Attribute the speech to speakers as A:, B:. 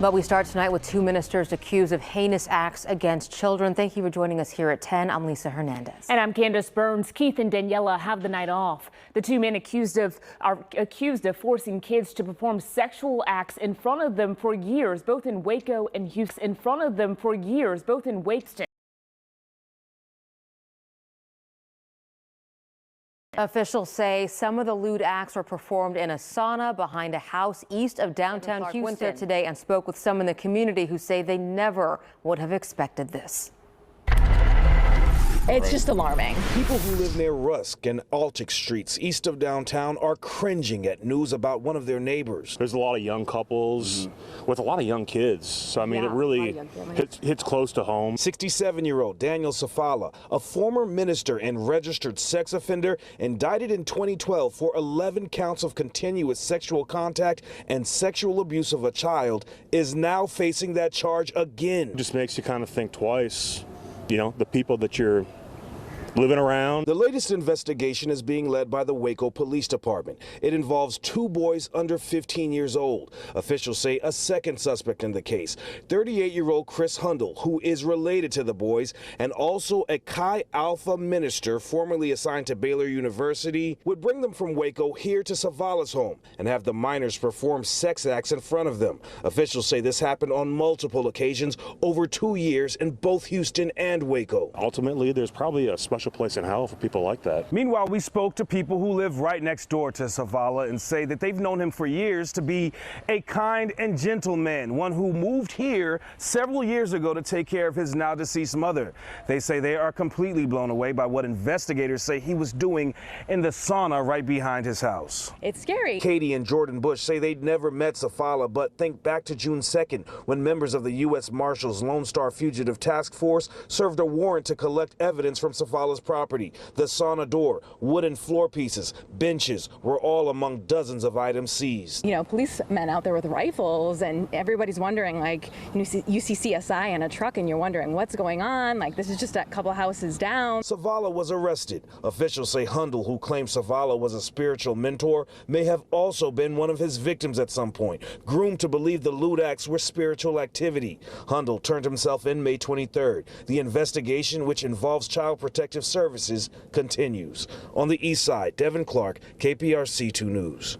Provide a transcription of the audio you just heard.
A: But we start tonight with two ministers accused of heinous acts against children. Thank you for joining us here at 10. I'm Lisa Hernandez.
B: And I'm Candace Burns. Keith and Daniela have the night off. The two men are accused of forcing kids to perform sexual acts in front of them for years, both in Waco and Houston.
A: Officials say some of the lewd acts were performed in a sauna behind a house east of downtown Houston. Went there today and spoke with some in the community who say they never would have expected this.
C: It's just alarming.
D: People who live near Rusk and Altic Streets east of downtown are cringing at news about one of their neighbors.
E: There's a lot of young couples with a lot of young kids. So, I mean, it really hits close to home.
D: 67-year-old Daniel Safala, a former minister and registered sex offender, indicted in 2012 for 11 counts of continuous sexual contact and sexual abuse of a child, is now facing that charge again.
E: It just makes you kind of think twice. You know, the people that you're living around.
D: The latest investigation is being led by the Waco Police Department. It involves two boys under 15 years old. Officials say a second suspect in the case, 38-year-old Chris Hundle, who is related to the boys and also a Chi Alpha minister formerly assigned to Baylor University, would bring them from Waco here to Savala's home and have the minors perform sex acts in front of them. Officials say this happened on multiple occasions over 2 years in both Houston and Waco.
E: Ultimately, there's probably a special place in hell for people like that.
F: Meanwhile, we spoke to people who live right next door to Savala and say that they've known him for years to be a kind and gentle man, one who moved here several years ago to take care of his now deceased mother. They say they are completely blown away by what investigators say he was doing in the sauna right behind his house.
C: It's scary.
D: Katie and Jordan Bush say they'd never met Safala, but think back to June 2nd when members of the U.S. Marshals Lone Star Fugitive Task Force served a warrant to collect evidence from Safala's property. The sauna door, wooden floor pieces, benches were all among dozens of items seized.
C: You know, policemen out there with rifles, and everybody's wondering, like, you see CSI in a truck and you're wondering what's going on. Like, this is just a couple houses down.
D: Savala was arrested. Officials say Hundle, who claimed Savala was a spiritual mentor, may have also been one of his victims at some point, groomed to believe the lewd acts were spiritual activity. Hundle turned himself in May 23rd. The investigation, which involves Child Protective Services, continues. On the east side, Devin Clark, KPRC 2 News.